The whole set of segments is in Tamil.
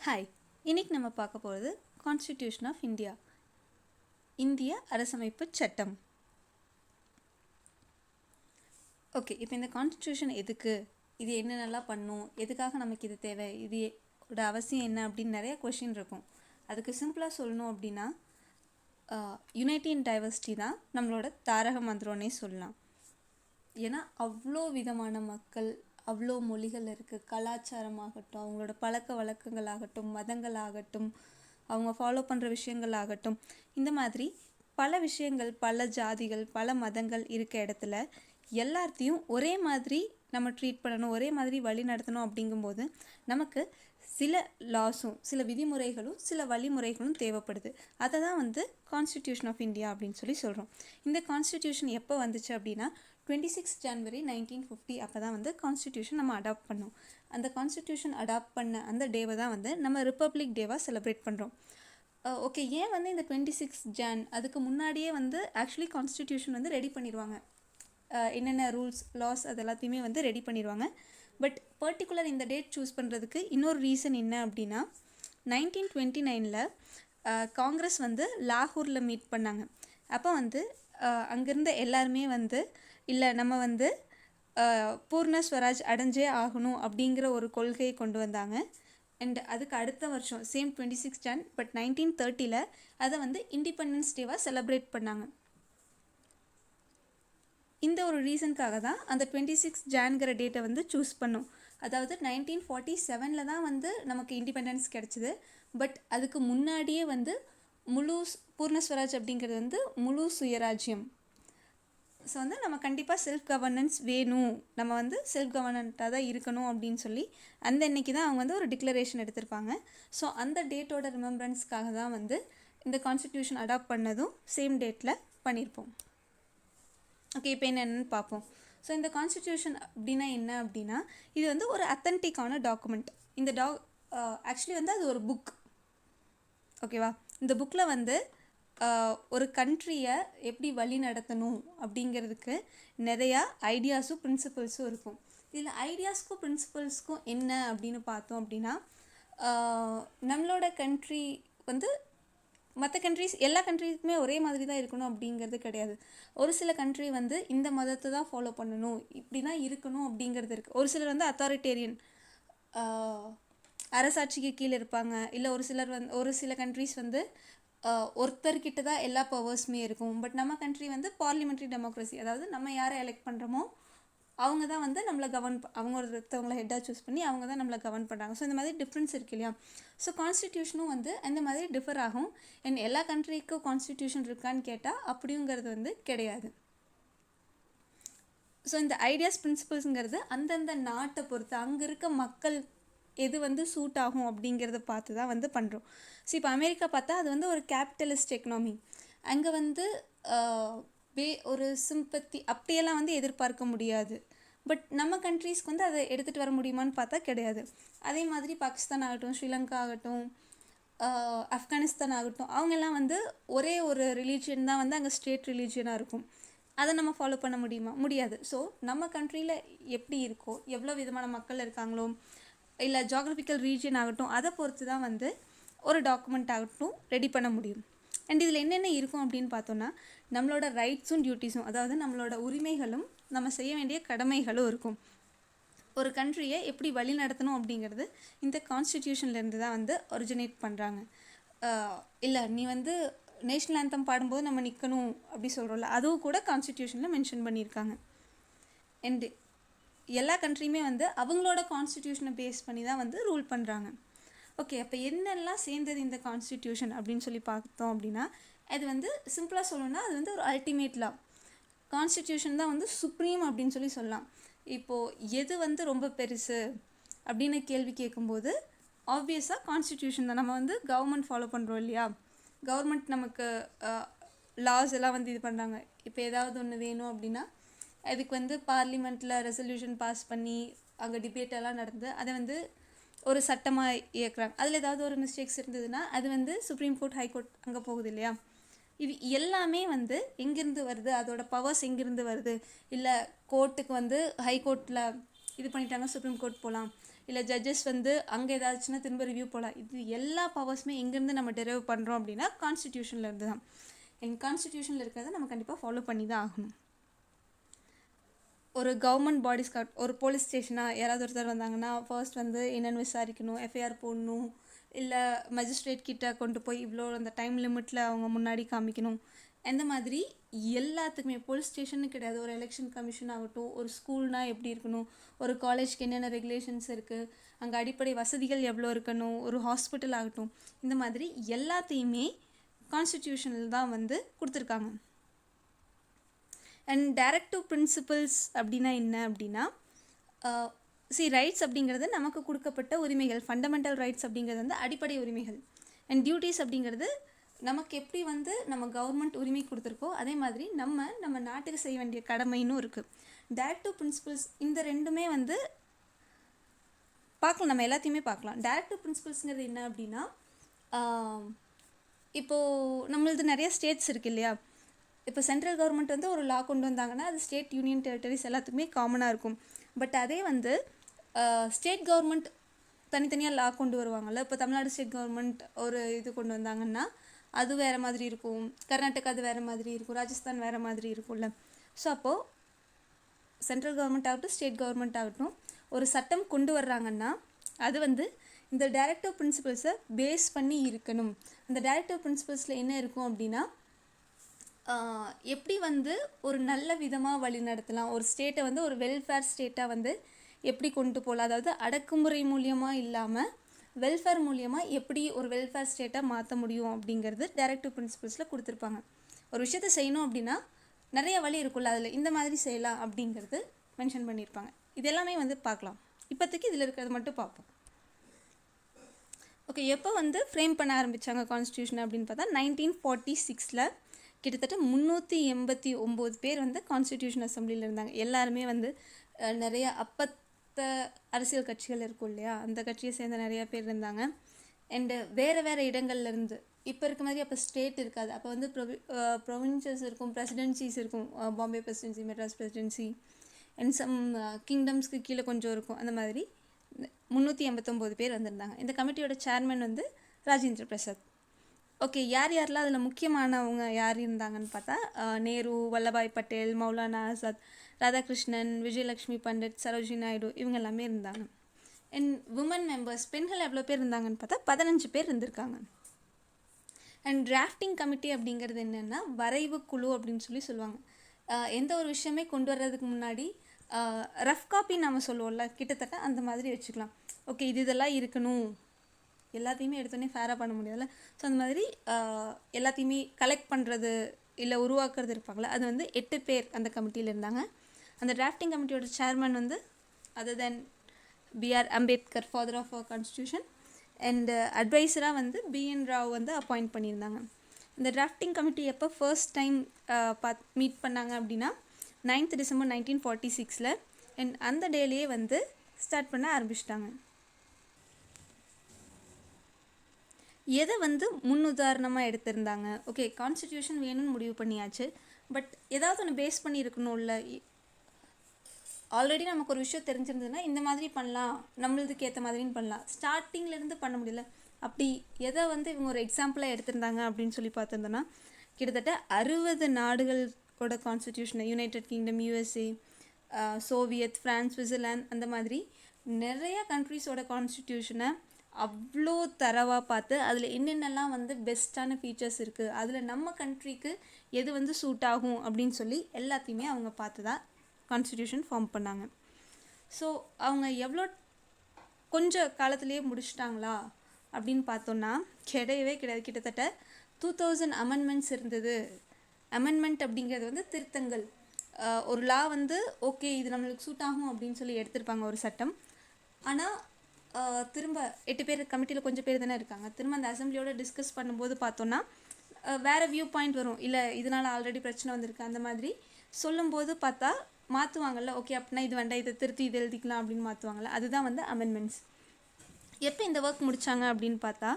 ஹாய், இன்னைக்கு நம்ம பார்க்க போகிறது கான்ஸ்டிடியூஷன் ஆஃப் இந்தியா, இந்திய அரசமைப்பு சட்டம். ஓகே, இப்போ இந்த கான்ஸ்டிடியூஷன் எதுக்கு, இது என்னென்னலாம் பண்ணும், எதுக்காக நமக்கு இது தேவை, இதோட அவசியம் என்ன அப்படின்னு நிறைய கொஷின் இருக்கும். அதுக்கு சிம்பிளாக சொல்லணும் அப்படின்னா யுனைட்டி இன் டைவர்சிட்டி தான் நம்மளோட தாரக மந்திரம்னே சொல்லலாம். ஏன்னா அவ்வளோ விதமான மக்கள், அவ்வளோ மொழிகள் இருக்குது, கலாச்சாரமாகட்டும், அவங்களோட பழக்க வழக்கங்களாகட்டும், மதங்களாகட்டும், அவங்க ஃபாலோ பண்ணுற விஷயங்களாகட்டும், இந்த மாதிரி பல விஷயங்கள், பல ஜாதிகள், பல மதங்கள் இருக்க இடத்துல எல்லாத்தையும் ஒரே மாதிரி நம்ம ட்ரீட் பண்ணணும், ஒரே மாதிரி வழி நடத்தணும். அப்படிங்கும்போது நமக்கு சில லாஸும், சில விதிமுறைகளும், சில வழிமுறைகளும் தேவைப்படுது. அதை தான் கான்ஸ்டிடியூஷன் ஆஃப் இந்தியா அப்படின்னு சொல்கிறோம். இந்த கான்ஸ்டிடியூஷன் எப்போ வந்துச்சு அப்படின்னா 26 ஜனவரி 1950 அப்போ தான் கான்ஸ்டிடியூஷன் நம்ம அடாப்ட் பண்ணோம். அந்த கான்ஸ்டிடியூஷன் அடாப்ட் பண்ண அந்த டேவை தான் நம்ம ரிப்பப்ளிக் டேவாக செலிப்ரேட் பண்ணுறோம். ஓகே, ஏன் இந்த 26 ஜான், அதுக்கு முன்னாடியே ஆக்சுவலி கான்ஸ்டிடியூஷன் ரெடி பண்ணிடுவாங்க. என்னென்ன ரூல்ஸ், லாஸ் அது எல்லாத்தையுமே ரெடி பண்ணிடுவாங்க. பட் பர்டிகுலர் இந்த டேட் சூஸ் பண்ணுறதுக்கு இன்னொரு ரீசன் என்ன அப்படின்னா 1929 காங்கிரஸ் லாகூரில் மீட் பண்ணாங்க. அப்போ அங்கேருந்த எல்லாருமே இல்லை நம்ம பூர்ண ஸ்வராஜ் அடைஞ்சே ஆகணும் அப்படிங்கிற ஒரு கொள்கையை கொண்டு வந்தாங்க. அண்ட் அதுக்கு அடுத்த வருஷம் சேம் 26 ஜான் பட் 1930 அதை இண்டிபெண்டன்ஸ் டேவாக செலிப்ரேட் பண்ணாங்க. இந்த ஒரு ரீசனுக்காக தான் அந்த 26 ஜான்கிற டேட்டை சூஸ் பண்ணோம். அதாவது 1947 தான் நமக்கு இண்டிபெண்டன்ஸ் கிடச்சிது. பட் அதுக்கு முன்னாடியே முழு பூர்ணஸ்வராஜ் அப்படிங்கிறது முழு சுயராஜ்யம். ஸோ நம்ம கண்டிப்பாக செல்ஃப் கவர்னன்ஸ் வேணும், நம்ம செல்ஃப் கவர்னண்ட்டாக தான் இருக்கணும் அப்படின்னு சொல்லி அந்த அன்னைக்கு தான் அவங்க ஒரு டிக்ளரேஷன் எடுத்திருப்பாங்க. ஸோ அந்த டேட்டோட ரிமெம்பரன்ஸ்க்காக தான் இந்த கான்ஸ்டிடியூஷன் அடாப்ட் பண்ணதும் சேம் டேட்டில் பண்ணியிருப்போம். ஓகே, இப்போ என்னென்னு பார்ப்போம். ஸோ இந்த கான்ஸ்டிடியூஷன் அப்படின்னா என்ன அப்படின்னா, இது ஒரு அத்தன்டிக்கான டாக்குமெண்ட். இந்த ஆக்சுவலி அது ஒரு புக். ஓகேவா, இந்த புக்கில் ஒரு கண்ட்ரியை எப்படி வழி நடத்தணும் அப்படிங்கிறதுக்கு நிறையா ஐடியாஸும் பிரின்சிபல்ஸும் இருக்கும். இதில் ஐடியாஸ்க்கும் பிரின்சிபல்ஸ்க்கும் என்ன அப்படின்னு பார்த்தோம் அப்படின்னா, நம்மளோட கண்ட்ரி மற்ற கண்ட்ரிஸ், எல்லா கண்ட்ரிக்குமே ஒரே மாதிரி தான் இருக்கணும் அப்படிங்கிறது கிடையாது. ஒரு சில கண்ட்ரி இந்த மதத்தை தான் ஃபாலோ பண்ணணும், இப்படி தான் இருக்கணும் அப்படிங்கிறது இருக்குது. ஒரு சிலர் அத்தாரிட்டேரியன், அரசாட்சிக்கு கீழே இருப்பாங்க. இல்லை ஒரு சில கண்ட்ரிஸ் ஒருத்தர்கிட்ட தான் எல்லா பவர்ஸுமே இருக்கும். பட் நம்ம கண்ட்ரி பார்லிமெண்ட்ரி டெமோக்ரஸி, அதாவது நம்ம யாரை எலெக்ட் பண்ணுறோமோ அவங்க தான் நம்மளை அவங்க ஒருத்தவங்களை ஹெட்டாக சூஸ் பண்ணி அவங்க தான் நம்மளை கவர்ன் பண்ணுறாங்க. ஸோ இந்த மாதிரி டிஃப்ரென்ஸ் இருக்கு இல்லையா. ஸோ கான்ஸ்டிடியூஷனும் அந்த மாதிரி டிஃபர் ஆகும். அண்ட் எல்லா கண்ட்ரிக்கும் கான்ஸ்டிடியூஷன் இருக்கான்னு கேட்டால் அப்படிங்கிறது கிடையாது. ஸோ இந்த ஐடியாஸ் பிரின்சிபல்ஸுங்கிறது அந்தந்த நாட்டை பொறுத்து அங்கே இருக்க மக்கள் எது சூட் ஆகும் அப்படிங்கிறத பார்த்து தான் பண்ணுறோம். ஸோ இப்போ அமெரிக்கா பார்த்தா அது ஒரு கேபிட்டலிஸ்ட் எக்கனாமி. அங்கே ஒரு சிம்பத்தி அப்படியெல்லாம் எதிர்பார்க்க முடியாது. பட் நம்ம கண்ட்ரீஸ்க்கு அதை எடுத்துகிட்டு வர முடியுமான்னு பார்த்தா கிடையாது. அதே மாதிரி பாகிஸ்தான் ஆகட்டும், ஸ்ரீலங்கா ஆகட்டும், ஆப்கானிஸ்தான் ஆகட்டும், அவங்கெல்லாம் ஒரே ஒரு ரிலீஜியன் தான் அங்கே ஸ்டேட் ரிலீஜியனாக இருக்கும். அதை நம்ம ஃபாலோ பண்ண முடியுமா? முடியாது. ஸோ நம்ம கண்ட்ரியில் எப்படி இருக்கோ, எவ்வளோ விதமான மக்கள் இருக்காங்களோ, இல்லை ஜாகிரபிக்கல் ரீஜன் ஆகட்டும், அதை பொறுத்து தான் ஒரு டாக்குமெண்ட் ஆகட்டும் ரெடி பண்ண முடியும். அண்ட் இதில் என்னென்ன இருக்கும் அப்படின்னு பார்த்தோன்னா, நம்மளோட ரைட்ஸும் டியூட்டிஸும், அதாவது நம்மளோட உரிமைகளும் நம்ம செய்ய வேண்டிய கடமைகளும் இருக்கும். ஒரு கண்ட்ரியை எப்படி வழி நடத்தணும் அப்படிங்கிறது இந்த கான்ஸ்டிடியூஷன்லேருந்து தான் ஒரிஜினேட் பண்ணுறாங்க. இல்லை நீ நேஷ்னல் ஆந்தம் பாடும்போது நம்ம நிற்கணும் அப்படி சொல்கிறோம்ல, அதுவும் கூட கான்ஸ்டிடியூஷனில் மென்ஷன் பண்ணியிருக்காங்க. அண்டு எல்லா கண்ட்ரியுமே அவங்களோட கான்ஸ்டிடியூஷனை பேஸ் பண்ணி தான் ரூல் பண்ணுறாங்க. ஓகே, அப்போ என்னெல்லாம் சேர்ந்தது இந்த கான்ஸ்டிடியூஷன் அப்படின்னு சொல்லி பார்த்தோம் அப்படின்னா, அது சிம்பிளாக சொல்லணும்னா அது ஒரு அல்டிமேட் லா. கான்ஸ்டிடியூஷன் தான் சுப்ரீம் அப்படின்னு சொல்லலாம். இப்போது எது ரொம்ப பெருசு அப்படின்னு கேள்வி கேட்கும்போது ஆப்வியஸாக கான்ஸ்டிடியூஷன் தான். நம்ம கவர்மெண்ட் ஃபாலோ பண்ணுறோம் இல்லையா, கவர்மெண்ட் நமக்கு லாஸ் எல்லாம் இது பண்ணுறாங்க. இப்போ ஏதாவது ஒன்று வேணும் அப்படின்னா அதுக்கு பார்லிமெண்ட்டில் ரெசல்யூஷன் பாஸ் பண்ணி அங்கே டிபேட்டெல்லாம் நடந்து அதை ஒரு சட்டமாக இயக்குறாங்க. அதில் ஏதாவது ஒரு மிஸ்டேக்ஸ் இருந்ததுன்னா அது சுப்ரீம் கோர்ட், ஹைகோர்ட் அங்கே போகுது இல்லையா. இது எல்லாமே எங்கேருந்து வருது, அதோட பவர்ஸ் எங்கேருந்து வருது, இல்லை கோர்ட்டுக்கு ஹைகோர்ட்டில் இது பண்ணிட்டாங்க சுப்ரீம் கோர்ட் போகலாம், இல்லை ஜட்ஜஸ் வந்து அங்கே ஏதாச்சுன்னா திரும்ப ரிவ்யூ போகலாம். இது எல்லா பவர்ஸுமே எங்கேருந்து நம்ம டெரைவ் பண்ணுறோம் அப்படின்னா கான்ஸ்டிடியூஷனில் இருந்து தான். எங்கள் கான்ஸ்டிடியூஷனில் இருக்கிறத நம்ம கண்டிப்பாக ஃபாலோ பண்ணி தான் ஆகணும். ஒரு கவர்மெண்ட் பாடிஸ்க்கு ஒரு போலீஸ் ஸ்டேஷனாக யாராவது ஒருத்தர் வந்தாங்கன்னா ஃபர்ஸ்ட் வந்து என்னென்னு விசாரிக்கணும், எஃப்ஐஆர் போடணும், இல்லை மஜிஸ்ட்ரேட் கிட்ட கொண்டு போய் இவ்வளோ அந்த டைம் லிமிட்டில் அவங்க முன்னாடி காமிக்கணும். அந்த மாதிரி எல்லாத்துக்குமே போலீஸ் ஸ்டேஷன்னு கிடையாது, ஒரு எலெக்ஷன் கமிஷன் ஆகட்டும், ஒரு ஸ்கூல்னால் எப்படி இருக்கணும், ஒரு காலேஜ்க்கு என்னென்ன ரெகுலேஷன்ஸ் இருக்குது, அங்கே அடிப்படை வசதிகள் எவ்வளோ இருக்கணும், ஒரு ஹாஸ்பிட்டல் ஆகட்டும், இந்த மாதிரி எல்லாத்தையுமே கான்ஸ்டிடியூஷனில் தான் வந்து கொடுத்துருக்காங்க. அண்ட் டைரக்டிவ் பிரின்சிபல்ஸ் அப்படின்னா என்ன அப்படின்னா ரைட்ஸ் அப்படிங்கிறது நமக்கு கொடுக்கப்பட்ட உரிமைகள், ஃபண்டமெண்டல் ரைட்ஸ் அப்படிங்கிறது வந்து அடிப்படை உரிமைகள். அண்ட் டியூட்டிஸ் அப்படிங்கிறது நமக்கு எப்படி வந்து நம்ம கவர்மெண்ட் உரிமை கொடுத்துருக்கோ அதே மாதிரி நம்ம நாட்டுக்கு செய்ய வேண்டிய கடமைன்னு இருக்குது. டைரக்டிவ் பிரின்சிபல்ஸ் இந்த ரெண்டுமே வந்து பார்க்கலாம், நம்ம எல்லாத்தையுமே பார்க்கலாம். டைரக்டிவ் பிரின்சிபல்ஸுங்கிறது என்ன அப்படின்னா இப்போது நம்மளது நிறைய ஸ்டேட்ஸ் இருக்குது இல்லையா. இப்போ சென்ட்ரல் கவர்மெண்ட் வந்து ஒரு லா கொண்டு வந்தாங்கன்னா அது ஸ்டேட் யூனியன் டெரிட்டரிஸ் எல்லாத்துக்குமே காமனாக இருக்கும். பட் அதே வந்து ஸ்டேட் கவர்மெண்ட் தனித்தனியாக லா கொண்டு வருவாங்கள்ல. இப்போ தமிழ்நாடு ஸ்டேட் கவர்மெண்ட் ஒரு இது கொண்டு வந்தாங்கன்னா அது வேறு மாதிரி இருக்கும், கர்நாடகா அது வேறு மாதிரி இருக்கும், ராஜஸ்தான் வேறு மாதிரி இருக்கும்ல. ஸோ அப்போது சென்ட்ரல் கவர்மெண்ட் ஆகட்டும் ஸ்டேட் கவர்மெண்ட் ஆகட்டும் ஒரு சட்டம் கொண்டு வர்றாங்கன்னா அது வந்து இந்த டைரக்டிவ் பிரின்சிபல்ஸை பேஸ் பண்ணி இருக்கணும். அந்த டைரக்டிவ் பிரின்சிபல்ஸில் என்ன இருக்கும் அப்படின்னா எப்படி வந்து ஒரு நல்ல விதமாக வழி நடத்தலாம், ஒரு ஸ்டேட்டை வந்து ஒரு வெல்ஃபேர் ஸ்டேட்டாக வந்து எப்படி கொண்டு போகலாம், அதாவது அடக்குமுறை மூலியமாக இல்லாமல் வெல்ஃபேர் மூலியமாக எப்படி ஒரு வெல்ஃபேர் ஸ்டேட்டாக மாற்ற முடியும் அப்படிங்கிறது டைரக்டிவ் பிரின்சிபல்ஸில் கொடுத்துருப்பாங்க. ஒரு விஷயத்தை செய்யணும் அப்படின்னா நிறைய வழி இருக்குல்ல, அதில் இந்த மாதிரி செய்யலாம் அப்படிங்கிறது மென்ஷன் பண்ணியிருப்பாங்க. இது எல்லாமே வந்து பார்க்கலாம். இப்போதைக்கு இதில் இருக்கிறது மட்டும் பார்ப்போம். ஓகே, எப்போ வந்து ஃப்ரேம் பண்ண ஆரம்பித்தாங்க கான்ஸ்டியூஷன் அப்படின்னு பார்த்தா 1946 கிட்டத்தட்ட 389 பேர் வந்து கான்ஸ்டிடியூஷன் அசம்பிளியில் இருந்தாங்க. எல்லாருமே வந்து நிறைய அப்பத்த அரசியல் கட்சிகள் இருக்கும் இல்லையா, அந்த கட்சியை சேர்ந்த நிறையா பேர் இருந்தாங்க. அண்டு வேறு வேறு இடங்கள்லேருந்து இப்போ இருக்க மாதிரி அப்போ ஸ்டேட் இருக்காது. அப்போ வந்து ப்ரொவின்சஸ் இருக்கும், பிரசிடென்சிஸ் இருக்கும், Bombay presidency, Madras presidency and some கிங்டம்ஸ்க்கு கீழே கொஞ்சம் இருக்கும். அந்த மாதிரி 389 பேர் வந்திருந்தாங்க. இந்த கமிட்டியோட சேர்மன் வந்து ராஜேந்திர பிரசாத். ஓகே, யாரெல்லாம் அதில் முக்கியமானவங்க யார் இருந்தாங்கன்னு பார்த்தா நேரு, வல்லபாய் பட்டேல், மௌலானா ஆசாத், ராதாகிருஷ்ணன், விஜயலக்ஷ்மி பண்டிட், சரோஜினி நாயுடு இவங்க எல்லாமே இருந்தாங்க. அண்ட் உமன் மெம்பர்ஸ் பெண்கள் எவ்வளோ பேர் இருந்தாங்கன்னு பார்த்தா 15 பேர் இருந்திருக்காங்க. அண்ட் டிராஃப்டிங் கமிட்டி அப்படிங்கிறது என்னென்னா வரைவு குழு அப்படின்னு சொல்லுவாங்க. எந்த ஒரு விஷயமே கொண்டு வர்றதுக்கு முன்னாடி ரஃப் காப்பி நம்ம சொல்லுவோம்ல, கிட்டத்தட்ட அந்த மாதிரி வச்சுக்கலாம். ஓகே, இதெல்லாம் இருக்கணும், எல்லாத்தையுமே எடுத்தோடனே ஃபேராக பண்ண முடியாதுல்ல. ஸோ அந்த மாதிரி எல்லாத்தையுமே கலெக்ட் பண்ணுறது இல்லை உருவாக்குறது இருப்பாங்களே, அது வந்து 8 பேர் அந்த கமிட்டியில் இருந்தாங்க. அந்த டிராஃப்டிங் கமிட்டியோட சேர்மன் வந்து other then B R Ambedkar, father of our constitution, and அட்வைஸராக வந்து பிஎன் ராவ் வந்து அப்பாயிண்ட் பண்ணியிருந்தாங்க. இந்த டிராஃப்டிங் கமிட்டி எப்போ ஃபர்ஸ்ட் டைம் மீட் பண்ணாங்க அப்படின்னா 9th December 1946 அண்ட் அந்த டேலேயே வந்து ஸ்டார்ட் பண்ண ஆரம்பிச்சிட்டாங்க. எதை வந்து முன்னுதாரணமாக எடுத்திருந்தாங்க? ஓகே, கான்ஸ்டிடியூஷன் வேணும்னு முடிவு பண்ணியாச்சு, பட் ஏதாவது ஒன்று பேஸ் பண்ணி இருக்கணும்ல. ஆல்ரெடி நமக்கு ஒரு விஷயம் தெரிஞ்சிருந்ததுன்னா இந்த மாதிரி பண்ணலாம், நம்மளுக்கு ஏற்ற மாதிரின்னு பண்ணலாம். ஸ்டார்டிங்லேருந்து பண்ண முடியல. அப்படி எதை வந்து இவங்க ஒரு எக்ஸாம்பிளாக எடுத்திருந்தாங்க அப்படின்னு சொல்லி பார்த்துருந்தோன்னா கிட்டத்தட்ட 60 நாடுகளோட கான்ஸ்டிடியூஷனை, United Kingdom, USA, Soviet, France, Switzerland, அந்த மாதிரி நிறைய கண்ட்ரிஸோட கான்ஸ்டிடியூஷனை அவ்வளோ தரவாக பார்த்து அதில் என்னென்னலாம் வந்து பெஸ்ட்டான ஃபீச்சர்ஸ் இருக்குது, அதில் நம்ம கண்ட்ரிக்கு எது வந்து சூட் ஆகும் அப்படின்னு சொல்லி எல்லாத்தையுமே அவங்க பார்த்து தான் கான்ஸ்டிடியூஷன் ஃபார்ம் பண்ணாங்க. ஸோ அவங்க எவ்வளோ கொஞ்சம் காலத்துலேயே முடிச்சிட்டாங்களா அப்படின்னு பார்த்தோன்னா கிடையவே கிடையாது. கிட்டத்தட்ட 2000 அமெண்ட்மெண்ட்ஸ் இருந்தது. அமெண்ட்மெண்ட் அப்படிங்கிறது வந்து திருத்தங்கள். ஒரு லா வந்து ஓகே இது நம்மளுக்கு சூட் ஆகும் அப்படின்னு சொல்லி எடுத்திருப்பாங்க ஒரு சட்டம். ஆனால் திரும்ப 8 பேர் கமிட்டியில் கொஞ்சம் பேர் தானே இருக்காங்க. திரும்ப அந்த அசம்பிளியோட டிஸ்கஸ் பண்ணும்போது பார்த்தோன்னா வேறு வியூ பாயிண்ட் வரும். இல்லை இதனால் ஆல்ரெடி பிரச்சனை வந்திருக்கு, அந்த மாதிரி சொல்லும்போது பார்த்தா மாற்றுவாங்கள்ல. ஓகே அப்படின்னா இது வேண்டாம், இதை திருத்தி இது எழுதிக்கலாம் அப்படின்னு மாற்றுவாங்கள்ல. அதுதான் வந்து அமெண்ட்மெண்ட்ஸ். எப்போ இந்த ஒர்க் முடித்தாங்க அப்படின்னு பார்த்தா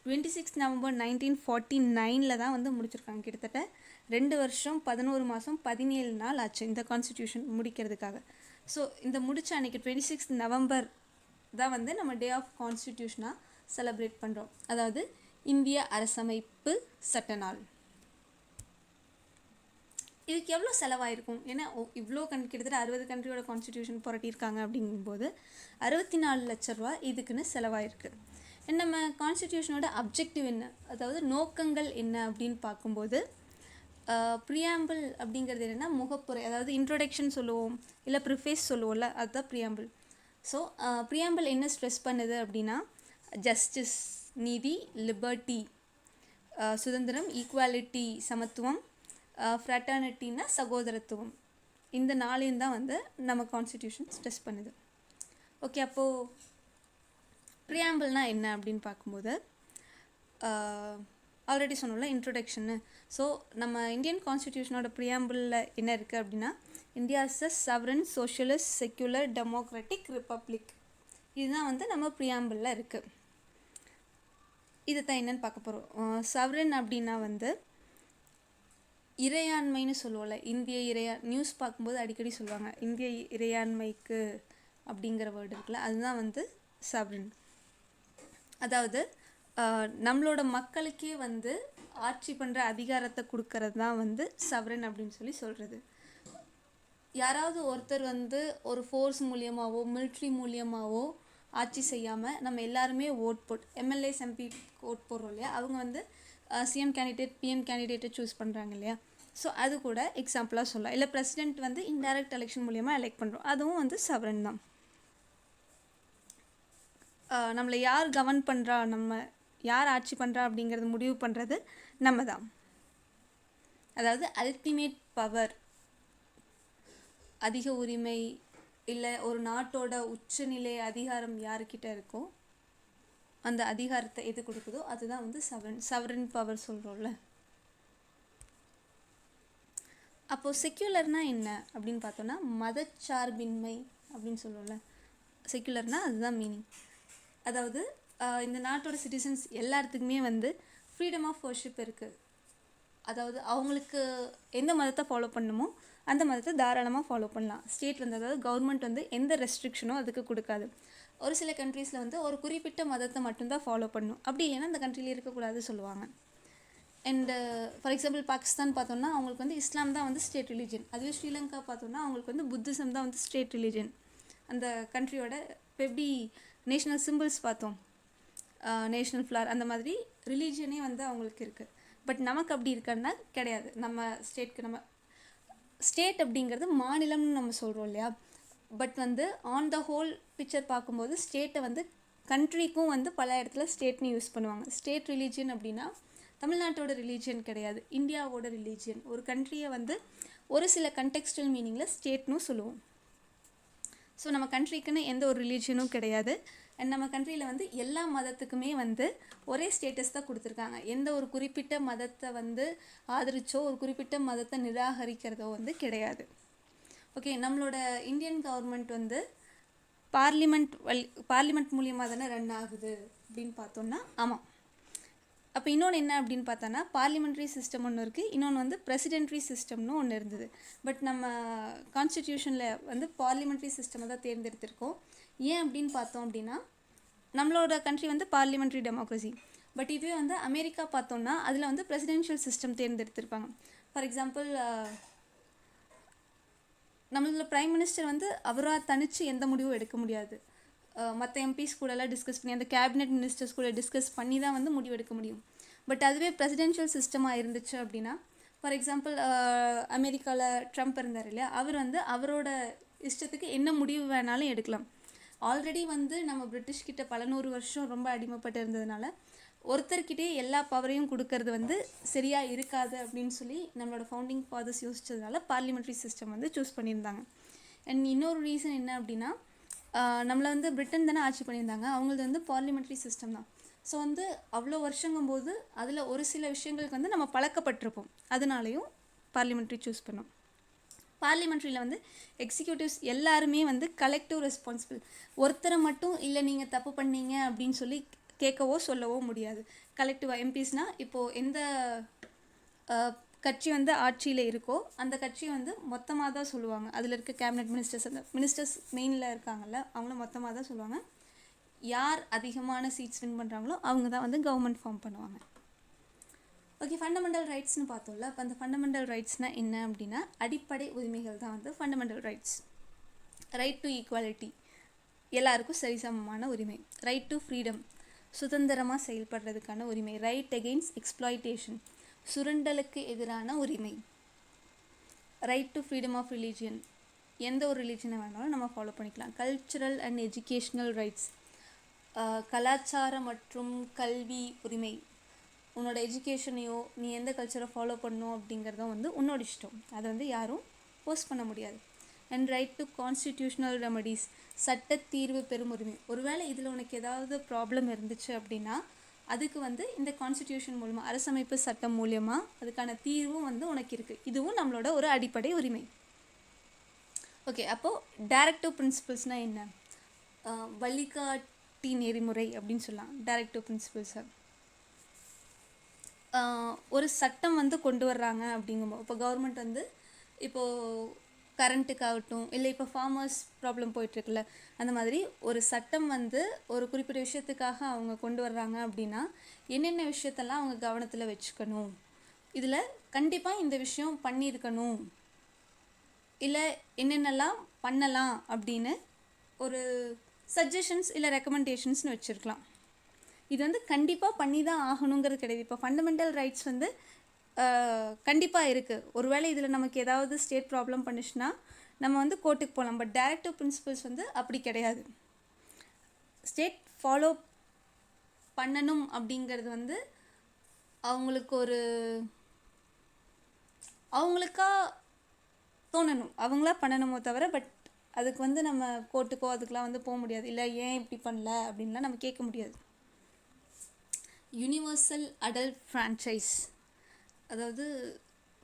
26 November 1949 தான் வந்து முடிச்சிருக்காங்க. கிட்டத்தட்ட 2 வருஷம் 11 மாதம் 17 நாள் ஆச்சு இந்த கான்ஸ்டிடியூஷன் முடிக்கிறதுக்காக. ஸோ இந்த முடிச்ச அன்றைக்கி 26 நவம்பர் தான் வந்து நம்ம டே ஆஃப் கான்ஸ்டிடியூஷனாக செலிப்ரேட் பண்ணுறோம். அதாவது இந்திய அரசமைப்பு சட்ட நாள். இதுக்கு எவ்வளோ செலவாயிருக்கும்? ஏன்னா இவ்வளோ கிட்டத்தட்ட 60 கண்ட்ரியோட கான்ஸ்டிடியூஷன் புரட்டியிருக்காங்க அப்படிங்கும்போது 64 லட்ச ரூபா இதுக்குன்னு செலவாயிருக்கு. நம்ம கான்ஸ்டிடியூஷனோட அப்ஜெக்டிவ் என்ன, அதாவது நோக்கங்கள் என்ன அப்படின்னு பார்க்கும்போது ப்ரியாம்பிள் அப்படிங்கிறது என்னென்னா முகப்புரை, அதாவது இன்ட்ரொடக்ஷன் சொல்லுவோம், இல்லை ப்ரிஃபேஸ் சொல்லுவோம்ல, அதுதான் ப்ரியாம்பிள். ஸோ ப்ரியாம்பிள் என்ன ஸ்ட்ரெஸ் பண்ணுது அப்படின்னா ஜஸ்டிஸ், நீதி, லிபர்ட்டி, சுதந்திரம், ஈக்குவாலிட்டி, சமத்துவம், ஃப்ராட்டர்னிட்டின்னா சகோதரத்துவம், இந்த நாளையும் தான் வந்து நம்ம கான்ஸ்டிடியூஷன் ஸ்ட்ரெஸ் பண்ணுது. ஓகே, அப்போது ப்ரியாம்பிள்னால் என்ன அப்படின்னு பார்க்கும்போது ஆல்ரெடி சொன்னோம்ல இன்ட்ரொடக்ஷன்னு. ஸோ நம்ம இந்தியன் கான்ஸ்டிடியூஷனோட ப்ரியாம்பிளில் என்ன இருக்குது அப்படின்னா இந்தியா இஸ் அ சவரன் சோஷியலிஸ்ட் செக்யுலர் டெமோக்ராட்டிக் ரிப்பப்ளிக், இதுதான் வந்து நம்ம ப்ரியாம்பிளில் இருக்குது. இதை தான் என்னென்னு பார்க்க போகிறோம். சவரன் அப்படின்னா வந்து இறையாண்மைன்னு சொல்லுவோம்ல, இந்திய நியூஸ் பார்க்கும்போது அடிக்கடி சொல்லுவாங்க இந்திய இறையாண்மைக்கு அப்படிங்கிற வேர்டு இருக்குல்ல, அதுதான் வந்து சவரன். அதாவது நம்மளோட மக்களுக்கே வந்து ஆட்சி பண்ணுற அதிகாரத்தை கொடுக்கறது தான் வந்து சவரன் அப்படின்னு சொல்லி சொல்கிறது. யாராவது ஒருத்தர் வந்து ஒரு ஃபோர்ஸ் மூலியமாகவோ மிலிட்ரி மூலியமாகவோ ஆட்சி செய்யாமல் நம்ம எல்லாருமே ஓட் போட்டு எம்எல்ஏஸ் எம்பி ஓட் போடுறோம் இல்லையா, அவங்க வந்து சிஎம் கேண்டிடேட் பிஎம் கேண்டிடேட்டை சூஸ் பண்ணுறாங்க இல்லையா. ஸோ அது கூட எக்ஸாம்பிளாக சொல்லலாம். இல்லை பிரசிடெண்ட் வந்து இன்டைரக்ட் எலெக்ஷன் மூலியமாக எலெக்ட் பண்ணுறோம், அதுவும் வந்து சவரன் தான். நம்மளை யார் கவர்ன் பண்ணுறா, நம்ம யார் ஆட்சி பண்ணுறா அப்படிங்கிறது முடிவு பண்ணுறது நம்ம தான். அதாவது அல்டிமேட் பவர், அதிக உரிமை, இல்லை ஒரு நாட்டோட உச்சநிலை அதிகாரம் யாருக்கிட்ட இருக்கோ அந்த அதிகாரத்தை எது கொடுக்குதோ அதுதான் வந்து சவரன் பவர் சொல்கிறோம்ல. அப்போது செக்யுலர்னால் என்ன அப்படின்னு பார்த்தோன்னா மதச்சார்பின்மை அப்படின்னு சொல்லுவோம்ல, செக்யுலர்னால் அதுதான் மீனிங். அதாவது இந்த நாட்டோட சிட்டிசன்ஸ் எல்லாத்துக்குமே வந்து ஃப்ரீடம் ஆஃப் வர்ஷிப் இருக்குது. அதாவது அவங்களுக்கு எந்த மதத்தை ஃபாலோ பண்ணணுமோ அந்த மதத்தை தாராளமாக ஃபாலோ பண்ணலாம். ஸ்டேட் வந்து, அதாவது கவர்மெண்ட் வந்து எந்த ரெஸ்ட்ரிக்ஷனும் அதுக்கு கொடுக்காது. ஒரு சில கண்ட்ரீஸில் வந்து ஒரு குறிப்பிட்ட மதத்தை மட்டும்தான் ஃபாலோ பண்ணணும், அப்படி இல்லைன்னா அந்த கண்ட்ரியில் இருக்கக்கூடாது சொல்லுவாங்க. அண்டு ஃபார் எக்ஸாம்பிள் பாகிஸ்தான் பார்த்தோம்னா அவங்களுக்கு வந்து இஸ்லாம் தான் வந்து ஸ்டேட் ரிலீஜன். அதுவே ஸ்ரீலங்கா பார்த்தோம்னா அவங்களுக்கு வந்து புத்திசம் தான் வந்து ஸ்டேட் ரிலீஜன். அந்த கண்ட்ரியோட இப்போ எப்படி நேஷ்னல் சிம்பிள்ஸ் பார்த்தோம், நேஷ்னல் ஃப்ளார், அந்த மாதிரி ரிலீஜனே வந்து அவங்களுக்கு இருக்குது. பட் நமக்கு அப்படி இருக்கான்னா கிடையாது. நம்ம ஸ்டேட்க்கு நம்ம ஸ்டேட் அப்படிங்கிறது மாநிலம்னு நம்ம சொல்கிறோம் இல்லையா. பட் வந்து ஆன் த ஹோல் பிக்சர் பார்க்கும்போது ஸ்டேட்டை வந்து கண்ட்ரிக்கும் வந்து பல இடத்துல ஸ்டேட்னு யூஸ் பண்ணுவாங்க. ஸ்டேட் ரிலீஜியன் அப்படின்னா தமிழ்நாட்டோட ரிலீஜியன் கிடையாது, இந்தியாவோட ரிலீஜியன். ஒரு கண்ட்ரியை வந்து ஒரு சில கண்டெக்ஸ்டல் மீனிங்கில் ஸ்டேட்னு சொல்லுவோம். ஸோ நம்ம கண்ட்ரிக்குன்னு எந்த ஒரு ரிலீஜியனும் கிடையாது. அண்ட் நம்ம கண்ட்ரியில் வந்து எல்லா மதத்துக்குமே வந்து ஒரே ஸ்டேட்டஸ் தான் கொடுத்துருக்காங்க. எந்த ஒரு குறிப்பிட்ட மதத்தை வந்து ஆதரிச்சோ ஒரு குறிப்பிட்ட மதத்தை நிராகரிக்கிறதோ வந்து கிடையாது. ஓகே, நம்மளோட இந்தியன் கவர்மெண்ட் வந்து பார்லிமெண்ட் மூலியமாக தானே ரன் ஆகுது அப்படின்னு பார்த்தோன்னா ஆமாம். அப்போ இன்னொன்று என்ன அப்படின்னு பார்த்தோன்னா பார்லிமெண்ட்ரி சிஸ்டம் ஒன்று இருக்குது, இன்னொன்று வந்து பிரசிடென்ட்ரி சிஸ்டம்னு ஒன்று இருந்தது. பட் நம்ம கான்ஸ்டிடியூஷனில் வந்து பார்லிமெண்ட்ரி சிஸ்டமை தான் தேர்ந்தெடுத்திருக்கோம். ஏன் அப்படின்னு பார்த்தோம் அப்படின்னா நம்மளோட கண்ட்ரி வந்து பார்லிமெண்ட்ரி டெமோக்ரஸி. பட் இதுவே வந்து அமெரிக்கா பார்த்தோம்னா அதில் வந்து பிரசிடென்ஷியல் சிஸ்டம் தேர்ந்தெடுத்திருப்பாங்க. ஃபார் எக்ஸாம்பிள் நம்மளோட ப்ரைம் மினிஸ்டர் வந்து அவராக தனித்து எந்த முடிவும் எடுக்க முடியாது. மற்ற எம்பிஸ் கூடலாம் டிஸ்கஸ் பண்ணி அந்த கேபினெட் மினிஸ்டர்ஸ் கூட டிஸ்கஸ் பண்ணி தான் வந்து முடிவு எடுக்க முடியும். பட் அதுவே பிரசிடென்ஷியல் சிஸ்டமாக இருந்துச்சு அப்படின்னா, ஃபார் எக்ஸாம்பிள் அமெரிக்காவில் ட்ரம்ப் இருந்தார் இல்லையா, அவர் வந்து அவரோட இஷ்டத்துக்கு என்ன முடிவு வேணாலும் எடுக்கலாம். ஆல்ரெடி வந்து நம்ம பிரிட்டிஷ்கிட்ட பல 100 வருஷம் ரொம்ப அடிமைப்பட்டு இருந்ததுனால ஒருத்தர்கிட்டே எல்லா பவரையும் கொடுக்கறது வந்து சரியாக இருக்காது அப்படின்னு சொல்லி நம்மளோட ஃபவுண்டிங் ஃபாதர்ஸ் யோசிச்சதுனால பார்லிமெண்ட்ரி சிஸ்டம் வந்து சூஸ் பண்ணியிருந்தாங்க. அண்ட் இன்னொரு ரீசன் என்ன அப்படின்னா நம்மளை வந்து பிரிட்டன் தானே ஆட்சி பண்ணியிருந்தாங்க, அவங்களது வந்து பார்லிமெண்ட்ரி சிஸ்டம் தான். ஸோ வந்து அவ்வளோ வருஷங்கும்போது அதில் ஒரு சில விஷயங்களுக்கு வந்து நம்ம பழக்கப்பட்டிருப்போம், அதனாலையும் பார்லிமெண்ட்ரி சூஸ் பண்ணோம். பார்லிமெண்ட்ரியில் வந்து எக்ஸிக்யூட்டிவ்ஸ் எல்லாருமே வந்து கலெக்டிவ் ரெஸ்பான்சிபிள். ஒருத்தரை மட்டும் இல்லை நீங்கள் தப்பு பண்ணீங்க அப்படின்னு சொல்லி கேட்கவோ சொல்லவோ முடியாது. கலெக்டிவாக எம்பிஸ்னால் இப்போது எந்த கட்சி வந்து ஆட்சியில் இருக்கோ அந்த கட்சியை வந்து மொத்தமாக தான் சொல்லுவாங்க. அதில் இருக்க கேபினட் மினிஸ்டர்ஸ், அந்த மினிஸ்டர்ஸ் மெயினில் இருக்காங்கல்ல, அவங்கள மொத்தமாக தான் சொல்லுவாங்க. யார் அதிகமான சீட்ஸ் வின் பண்ணுறாங்களோ அவங்க தான் வந்து கவர்மெண்ட் ஃபார்ம் பண்ணுவாங்க. ஓகே, ஃபண்டமெண்டல் ரைட்ஸ்னு பார்த்தோம்ல. அப்போ அந்த ஃபண்டமெண்டல் ரைட்ஸ்னால் என்ன அப்படின்னா, அடிப்படை உரிமைகள் தான் வந்து fundamental rights. Right to equality, எல்லாருக்கும் சரிசமமான உரிமை. ரைட் டு ஃப்ரீடம், சுதந்திரமாக செயல்படுறதுக்கான உரிமை. ரைட் அகெயின்ஸ்ட் எக்ஸ்ப்ளாய்டேஷன், சுரண்டலுக்கு எதிரான உரிமை. Right to freedom of religion, எந்த ஒரு ரிலீஜனை வேணாலும் நம்ம ஃபாலோ பண்ணிக்கலாம். கல்ச்சுரல் அண்ட் எஜுகேஷ்னல் ரைட்ஸ், கலாச்சார மற்றும் கல்வி உரிமை. உன்னோட எஜுகேஷனையோ நீ எந்த கல்ச்சரை ஃபாலோ பண்ணணும் அப்படிங்கிறதும் வந்து உன்னோட இஷ்டம், அதை வந்து யாரும் போஸ்ட் பண்ண முடியாது. And right to constitutional remedies, சட்ட தீர்வு பெறும் உரிமை. ஒருவேளை இதில் உனக்கு ஏதாவது ப்ராப்ளம் இருந்துச்சு அப்படின்னா அதுக்கு வந்து இந்த கான்ஸ்டிடியூஷன் மூலமாக, அரசமைப்பு சட்டம் மூலியமாக அதுக்கான தீர்வும் வந்து உனக்கு இருக்குது. இதுவும் நம்மளோட ஒரு அடிப்படை உரிமை. ஓகே, அப்போது டைரக்டிவ் பிரின்சிபல்ஸ்னால் என்ன? வழிகாட்டி நெறிமுறை அப்படின்னு சொல்லலாம் டைரக்டிவ் பிரின்சிபல்ஸை. ஒரு சட்டம் வந்து கொண்டு வர்றாங்க அப்படிங்கும்போது, இப்போ கவர்மெண்ட் வந்து இப்போது கரண்ட்டுக்காகட்டும், இல்லை இப்போ ஃபார்மர்ஸ் ப்ராப்ளம் போயிட்டுருக்குல்ல, அந்த மாதிரி ஒரு சட்டம் வந்து ஒரு குறிப்பிட்ட விஷயத்துக்காக அவங்க கொண்டு வர்றாங்க அப்படின்னா என்னென்ன விஷயத்தெல்லாம் அவங்க கவனத்தில் வச்சுக்கணும், இதில் கண்டிப்பாக இந்த விஷயம் பண்ணியிருக்கணும், இல்லை என்னென்னலாம் பண்ணலாம் அப்படின்னு ஒரு சஜஷன்ஸ் இல்லை ரெக்கமெண்டேஷன்ஸ்னு வச்சுருக்கலாம். இது வந்து கண்டிப்பாக பண்ணி தான் ஆகணுங்கிறது கிடையாது. இப்போ ஃபண்டமெண்டல் ரைட்ஸ் வந்து கண்டிப்பாக இருக்குது. ஒருவேளை இதில் நமக்கு ஏதாவது ஸ்டேட் ப்ராப்ளம் பண்ணுச்சுன்னா நம்ம வந்து கோர்ட்டுக்கு போகலாம். பட் டைரக்டிவ் பிரின்சிபல்ஸ் வந்து அப்படி கிடையாது. ஸ்டேட் ஃபாலோ பண்ணணும் அப்படிங்கிறது வந்து அவங்களுக்கு ஒரு அவங்களுக்கா தோணணும், அவங்களா பண்ணணுமோ தவிர, பட் அதுக்கு வந்து நம்ம கோர்ட்டுக்கோ அதுக்கெலாம் வந்து போக முடியாது. இல்லை ஏன் இப்படி பண்ணல அப்படின்லாம் நம்ம கேட்க முடியாது. யூனிவர்சல் அடல்ட் ஃப்ரான்ச்சைஸ், அதாவது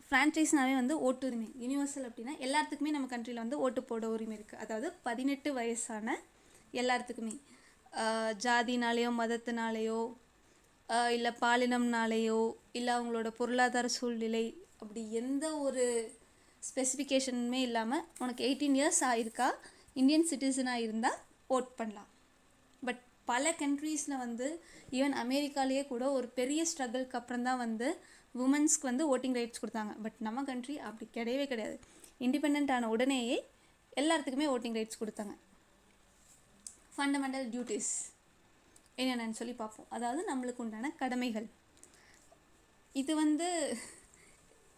ஃப்ரான்ச்சைஸ்னாவே வந்து ஓட்டுரிமை. யூனிவர்சல் அப்படின்னா எல்லாத்துக்குமே நம்ம கண்ட்ரியில் வந்து ஓட்டு போட உரிமை இருக்குது. அதாவது 18 வயசான எல்லாத்துக்குமே, ஜாதினாலேயோ மதத்தினாலேயோ இல்லை பாலினம்னாலேயோ இல்லை அவங்களோட பொருளாதார சூழ்நிலை அப்படி எந்த ஒரு ஸ்பெசிஃபிகேஷனுமே இல்லாமல் உனக்கு 18 இயர்ஸ் ஆயிருக்கா, இந்தியன் சிட்டிசனாக இருந்தால் ஓட் பண்ணலாம். பட் பல கண்ட்ரீஸில் வந்து ஈவன் அமெரிக்காலேயே கூட ஒரு பெரிய ஸ்ட்ரகிள்க்கு அப்புறம் தான் வந்து உமன்ஸ்க்கு வந்து ஓட்டிங் ரைட்ஸ் கொடுத்தாங்க. பட் நம்ம கண்ட்ரி அப்படி கிடையவே கிடையாது. இண்டிபெண்ட் ஆன உடனேயே எல்லாத்துக்குமே ஓட்டிங் ரைட்ஸ் கொடுத்தாங்க. ஃபண்டமெண்டல் டியூட்டிஸ் என்னென்னு சொல்லி பார்ப்போம். அதாவது நம்மளுக்கு உண்டான கடமைகள். இது வந்து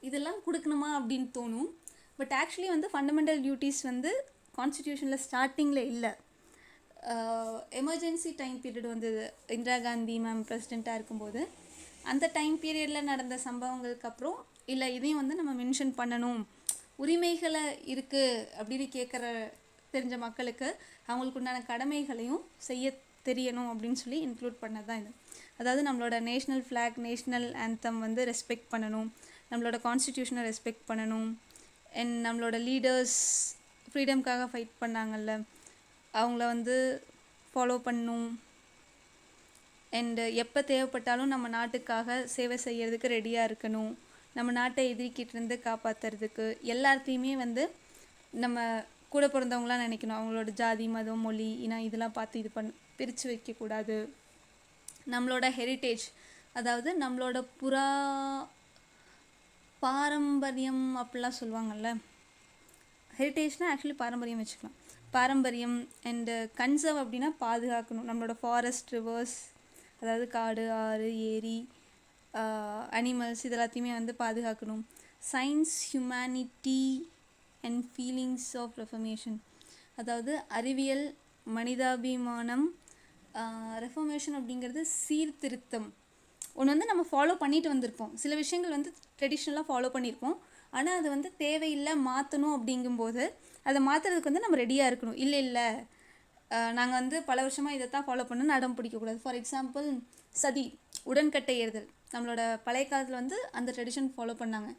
இதெல்லாம் கொடுக்கணுமா அப்படின்னு தோணும். பட் ஆக்சுவலி வந்து ஃபண்டமெண்டல் டியூட்டிஸ் வந்து கான்ஸ்டிடியூஷனில் ஸ்டார்டிங்கில் இல்லை. எமர்ஜென்சி டைம் பீரியட் வந்தது, இந்திரா காந்தி மேம் பிரசிடெண்ட்டாக இருக்கும்போது அந்த டைம் பீரியடில் நடந்த சம்பவங்களுக்கு அப்புறம் இல்லை இதையும் வந்து நம்ம மென்ஷன் பண்ணணும், உரிமைகளை இருக்குது அப்படின்னு கேட்குற தெரிஞ்ச மக்களுக்கு அவங்களுக்கு உண்டான கடமைகளையும் செய்ய தெரியணும் அப்படின்னு சொல்லி இன்க்ளூட் பண்ணது தான் இது. அதாவது நம்மளோட நேஷ்னல் ஃப்ளாக், நேஷ்னல் ஆந்தம் வந்து ரெஸ்பெக்ட் பண்ணணும், நம்மளோட கான்ஸ்டிடியூஷனை ரெஸ்பெக்ட் பண்ணணும், அண்ட் நம்மளோட லீடர்ஸ் ஃப்ரீடம்காக ஃபைட் பண்ணாங்கல்ல அவங்கள வந்து ஃபாலோ பண்ணணும். அண்டு எப்போ தேவைப்பட்டாலும் நம்ம நாட்டுக்காக சேவை செய்கிறதுக்கு ரெடியாக இருக்கணும், நம்ம நாட்டை எதிர்க்கிட்டேருந்து காப்பாற்றுறதுக்கு. எல்லாத்தையுமே வந்து நம்ம கூட பிறந்தவங்களாம் நினைக்கணும், அவங்களோட ஜாதி மதம் மொழி இனம் இதெல்லாம் பார்த்து இது பிரித்து வைக்கக்கூடாது. நம்மளோட ஹெரிட்டேஜ், அதாவது நம்மளோட பாரம்பரியம் அப்படிலாம் சொல்லுவாங்கள்ல, ஹெரிட்டேஜ்னால் ஆக்சுவலி பாரம்பரியம் வச்சுக்கலாம். பாரம்பரியம் அண்டு கன்சர்வ் அப்படின்னா பாதுகாக்கணும். நம்மளோட ஃபாரஸ்ட், ரிவர்ஸ், அதாவது காடு, ஆறு, ஏரி, அனிமல்ஸ் இது எல்லாத்தையுமே வந்து பாதுகாக்கணும். Science, humanity and feelings of reformation, அதாவது அறிவியல், மனிதாபிமானம். ரெஃபர்மேஷன் அப்படிங்கிறது சீர்திருத்தம். ஒன்று வந்து நம்ம ஃபாலோ பண்ணிட்டு வந்திருப்போம், சில விஷயங்கள் வந்து ட்ரெடிஷ்னலாக ஃபாலோ பண்ணியிருப்போம், ஆனால் அது வந்து தேவையில்லை மாற்றணும் அப்படிங்கும்போது அதை மாற்றுறதுக்கு வந்து நம்ம ரெடியாக இருக்கணும். இல்லை நாங்கள் வந்து பல வருஷமாக இதை தான் ஃபாலோ பண்ணணும்னு அடம் பிடிக்கக்கூடாது. ஃபார் எக்ஸாம்பிள் சதி, உடன்கட்டை ஏறுதல், நம்மளோட பழைய காலத்தில் வந்து அந்த ட்ரெடிஷன் ஃபாலோ பண்ணாங்க.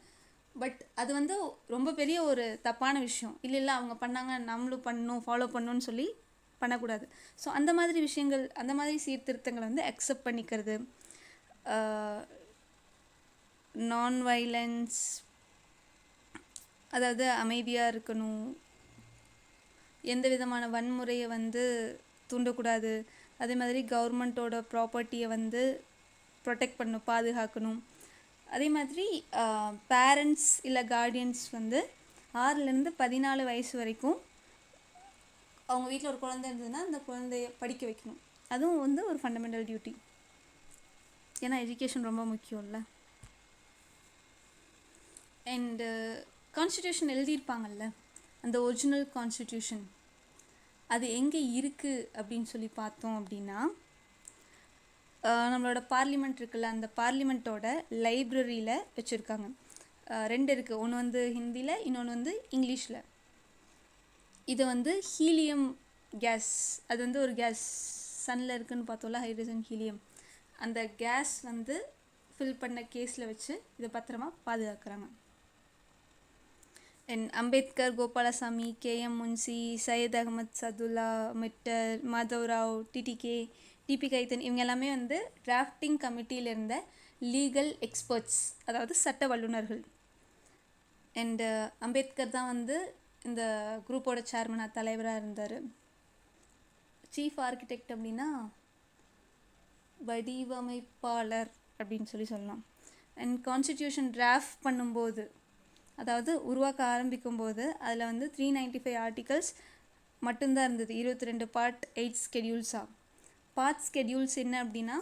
பட் அது வந்து ரொம்ப பெரிய ஒரு தப்பான விஷயம். இல்லை அவங்க பண்ணாங்க நம்மளும் பண்ணணும், ஃபாலோ பண்ணணும்னு சொல்லி பண்ணக்கூடாது. ஸோ அந்த மாதிரி விஷயங்கள், அந்த மாதிரி சீர்திருத்தங்களை வந்து அக்செப்ட் பண்ணிக்கிறது. நான் வைலன்ஸ், அதாவது அமைதியாக இருக்கணும், எந்த விதமான வன்முறையை வந்து தூண்டக்கூடாது, அதே மாதிரி கவர்மெண்ட்டோட ப்ராப்பர்ட்டியை வந்து ப்ரொடெக்ட் பண்ணணும், பாதுகாக்கணும். அதே மாதிரி பேரண்ட்ஸ் இல்லை கார்டியன்ஸ் வந்து 6லேருந்து 14 வயசு வரைக்கும் அவங்க வீட்டில் ஒரு குழந்தை இருந்ததுன்னா அந்த குழந்தைய படிக்க வைக்கணும். அதுவும் வந்து ஒரு ஃபண்டமெண்டல் டியூட்டி. ஏன்னா எஜுகேஷன் ரொம்ப முக்கியம்ல. அண்டு கான்ஸ்டிடியூஷன் எழுதியிருப்பாங்கல்ல, அந்த ஒரிஜினல் கான்ஸ்டிடியூஷன் அது எங்கே இருக்குது அப்படின்னு சொல்லி பார்த்தோம் அப்படின்னா, நம்மளோட பார்லிமெண்ட் இருக்குல்ல, அந்த பார்லிமெண்ட்டோட லைப்ரரியில் வச்சுருக்காங்க. 2 இருக்குது, ஒன்று வந்து ஹிந்தியில், இன்னொன்று வந்து இங்கிலீஷில். இது வந்து ஹீலியம் கேஸ், அது வந்து ஒரு கேஸ், சன்னில் இருக்குதுன்னு பார்த்தோம்ல, ஹைட்ரஜன் ஹீலியம், அந்த கேஸ் வந்து ஃபில் பண்ண கேஸில் வச்சு இதை பத்திரமா பாதுகாக்கிறாங்க. Ambedkar, Gopalaswamy, KM Munshi, Syed Ahmed Saadulla, மிட்டர், Madhavrao, TTK, DP கைத்தன், இவங்க எல்லாமே வந்து டிராஃப்டிங் கமிட்டியில் இருந்த லீகல் எக்ஸ்பர்ட்ஸ், அதாவது சட்ட வல்லுநர்கள். அண்டு அம்பேத்கர் தான் வந்து இந்த குரூப்போட சேர்மனாக தலைவராக இருந்தார். சீஃப் ஆர்கிடெக்ட் அப்படின்னா வடிவமைப்பாளர் அப்படின்னு சொல்லலாம். அண்ட் கான்ஸ்டிடியூஷன் டிராஃப்ட் பண்ணும்போது, அதாவது உருவாக்க ஆரம்பிக்கும்போது அதில் வந்து 395 ஆர்டிகல்ஸ் மட்டும்தான் இருந்தது, 22 பார்ட், 8 ஸ்கெடியூல்ஸாக. பார்ட் ஸ்கெடியூல்ஸ் என்ன அப்படின்னா,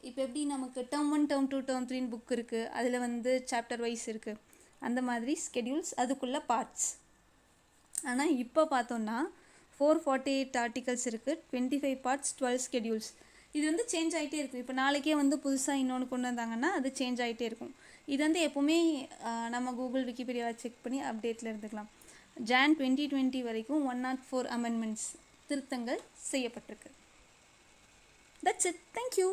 இப்போ எப்படி நமக்கு டேர்ம் 1, டேர்ம் 2, டேர்ம் 3 புக் இருக்குது, அதில் வந்து சாப்டர் வைஸ் இருக்குது, அந்த மாதிரி ஸ்கெடியூல்ஸ் அதுக்குள்ளே பார்ட்ஸ். ஆனால் இப்போ பார்த்தோன்னா 448 ஆர்டிகல்ஸ் இருக்குது, 25 பார்ட்ஸ், 12 ஸ்கெடியூல்ஸ். இது வந்து சேஞ்ச் ஆகிட்டே இருக்கும். இப்போ நாளைக்கே வந்து புதுசாக இன்னொன்று கொண்டு வந்தாங்கன்னா அது சேஞ்ச் ஆகிட்டே இருக்கும். இது வந்து எப்போவுமே நம்ம கூகுள் விக்கிபீடியாவை செக் பண்ணி அப்டேட்டில் இருந்துக்கலாம். ஜான் 2020 வரைக்கும் 104 அமெண்ட்மெண்ட்ஸ், திருத்தங்கள் செய்யப்பட்டிருக்கு. That's it. தேங்க்யூ.